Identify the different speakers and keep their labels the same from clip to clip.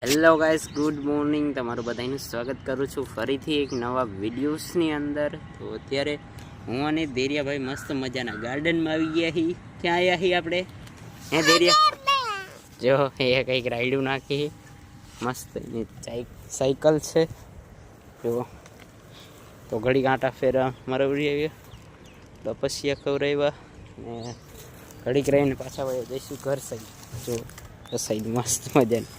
Speaker 1: Hello guys, good morning. તમારું બધાનું સ્વાગત કરું છું ફરીથી એક નવા વિડીયોઝની અંદર. તો અત્યારે હું અને દેરિયાભાઈ મસ્ત મજાના ગાર્ડનમાં આવી ગયા છીએ. ક્યાં આવ્યા છીએ આપણે? હે દેરિયા, જો એ કંઈક રાયડું નાખી મસ્ત સાયકલ છે જો. તો ઘડી કાંટા ફેરા મરવડી આવ્યા, તપસ્યા ખવડાવ્યા ને ઘડીક રહીને પાછા વળ્યા જઈશું ઘર સાઈડ. જો સાઈડ મસ્ત મજાની.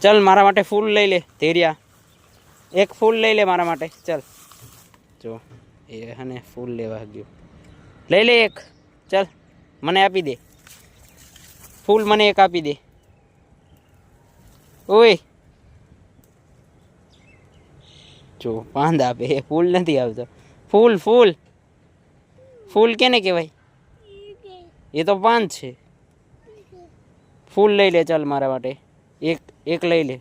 Speaker 1: चल मारा माटे फूल लई ले तेरिया, एक फूल लई ले मारा माटे. चल जो ये हने फूल लेवा गयो, लई ले एक. चल मने आपी दे फूल, मने एक आपी दे. ओए जो पांद आपे, फूल नहीं आवतो. फूल फूल फूल केने कहेवाय? ये तो पांद छे. फूल लई ले चल मारा माटे एक एक लई ले.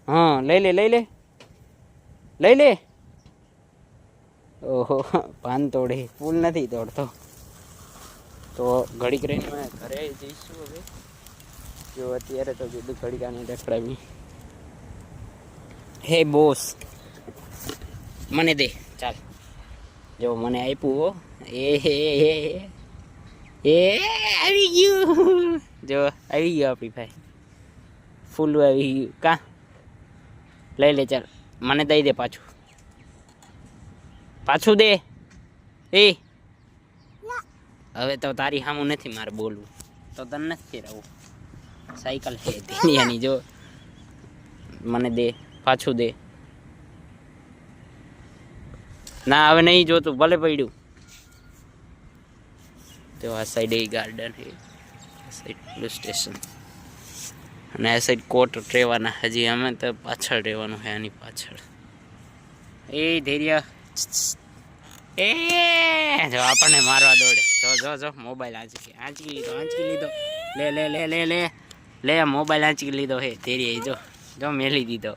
Speaker 1: हाँ लई ले लई ले लई ले. ओहो पान तोड़े, फूल नहीं तोड़तो. तो घड़ी रहीने मैं घरे जईशुं हवे. जो अत्यारे तो कीधुं घड़ी आने रखडावी. हे बोस मने दे. चाल जो मने आप्युं हो. ए આવી ગયું. જો આવી ગયો આપણી ભાઈ फूल આવી ગયું. કા લઈ લે. ચાલ મને દઈ દે પાછું, પાછું દે. એ હવે તો તારી સામું નથી મારે બોલવું, તો તને નથી ફેરવવું. સાયકલ છે તેની જો, મને દે પાછું દે. ના હવે નહીં જોતું, ભલે પડ્યું. તો આ સાઈડ એ ગાર્ડન છે, આ સાઈડ પોલીસ સ્ટેશન અને આ સાઈડ કોટ રહેવાના. હજી અમે તો પાછળ રહેવાનું છે, આની પાછળ. એ ધૈર્ય એ જો આપણને મારવા દોડે. જો જો જો મોબાઈલ આંચકી લીધો. લે લે લે લે લે લે મોબાઈલ આંચકી લીધો હે ધૈર્ય. જો જો મેલી દીધો.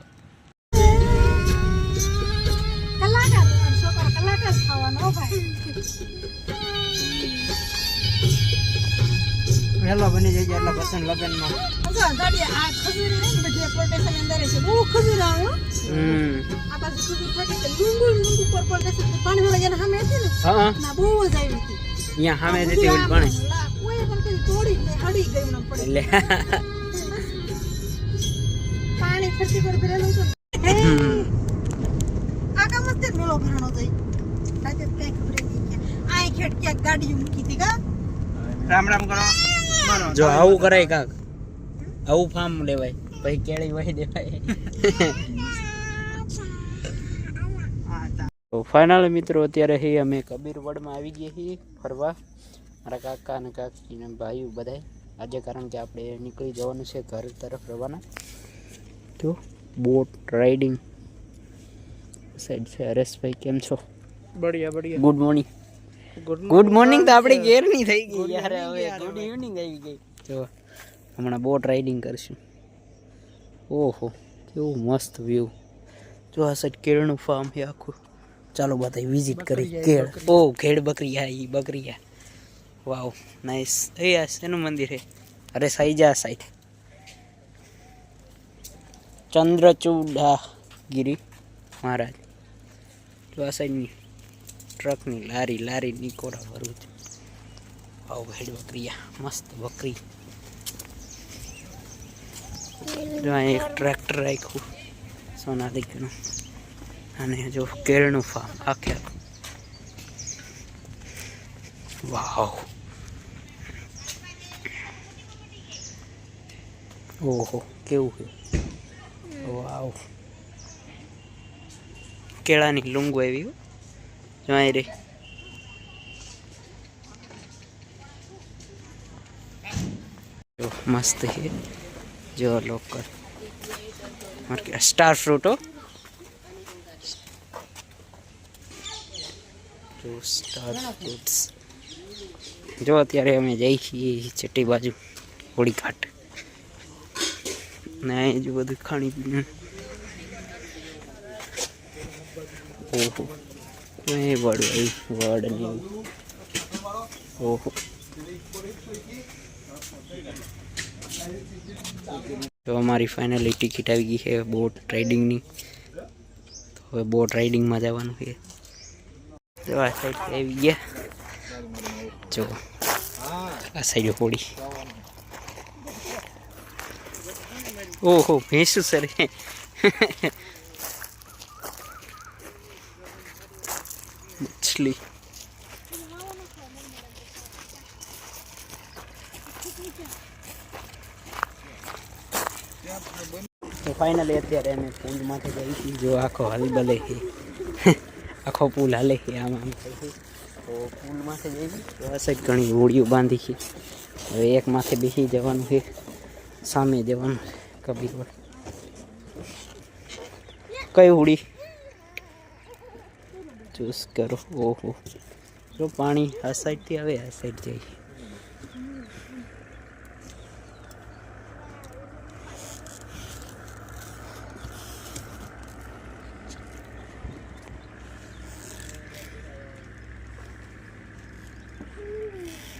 Speaker 1: હેલો બની જાય એટલે પસંદ લગનમાં આ ખજૂર ને બધી પ્રોટેક્શન અંદર છે. બહુ ખજૂર આવ્યો. આ પાછું ખજૂર પ્રોટેક્શન લુંગુ પર પ્રોટેક્શન પાણી વાળા જેને સામે હતી ને. હા ના બહુ જ આવી હતી. અહીંયા સામે હતી ઓલી પાણી કોઈ પણ કઈ તોડી ને અડી ગયું ન પડે. એટલે પાણી ફરતી પર ભરેલું તો આકા મસ્ત મેળો ભરાણો થઈ. રાતે કઈ ખબર નહીં. આ ખેડ ક્યાંક ગાડી મૂકી હતી. કા રામ રામ કરો. જો આવું કરાય કાક, આવું ફાર્મ લેવાય, પછી કેળી વાહી દેવાય. તો ફાઇનલ મિત્રો અત્યારે અમે કબીરવડમાં આવી ગયા છીએ ફરવા. મારા કાકા અને કાકી ને ભાઈઓ બધાય આજે, કારણ કે આપણે નીકળી જવાનું છે ઘર તરફ રવાના. તો બોટ રાઇડિંગ સાઈડ છે. હરેશભાઈ કેમ છો? બઢિયા બઢિયા. Good morning. ગુડ મોર્નિંગ તો આપણી ઘેરની થઈ ગઈ યાર. હવે ગુડ ઇવનિંગ આવી ગઈ. જો હમણાં બોટ રાઇડિંગ કરશું. ઓહો કેવું મસ્ત વ્યૂ. જો આ સાઈડ કેળનું ફાર્મ છે આખું. ચાલો બધા વિઝિટ કરી. કેળ, ઓ ખેડ બકરીયા, ઈ બકરીયા. Wow nice. એ આ શેનું મંદિર છે? અરે સાઈજા સાઈડ ચંદ્રચૂડાગીરી મહારાજ. જો આ સાઈડની ટ્રકની લારી નીકોરા ભરું છે. આવો ભેડ બકરીયા, મસ્ત બકરી. જો અહીં એક ટ્રેક્ટર રાખ્યું સોનાલિકાનું. અને જો કેળનું ફાર્મ આખે આખું. વાવ ઓહો કેવું છે. વાવ કેળાની લૂંગો આવી. જો અહીં રે જો મસ્ત છે. જો લોકલ માર્કેટ સ્ટાર ફ્રૂટ હો. જો સ્ટાર ફ્રૂટ્સ. જો અત્યારે અમે જઈ છીએ ચટ્ટી બાજુ હોળી ઘાટ ને અહીં જો બધું ખાણી પીણી. ઓહો એ વડ ને ઓહો તો અમારી ફાઇનલી ટિકિટ આવી ગઈ છે બોટ રાઇડિંગની. તો હવે બોટ રાઇડિંગમાં જવાનું છે. જો આ સાઈડ આવી ગયા. જો આ સાઈડ હોડી. ઓહો ભેંસું સર મછલી. તો ફાઇનલી અત્યારે અમે પુલમાંથી જઈ છીએ. જો આખો હલબલે છે, આખો પુલ હાલે છે આમાં આમ થાય છે. તો પુલમાંથી જઈ તો આ સાઈડ ઘણી હોડીઓ બાંધી છે. હવે એક માથે બેસી જવાનું છે, સામે જવાનું કબીર. કઈ હોડી ચૂસ કરો. ઓહો જો પાણી આ સાઈડથી આવે, આ સાઈડ જાય.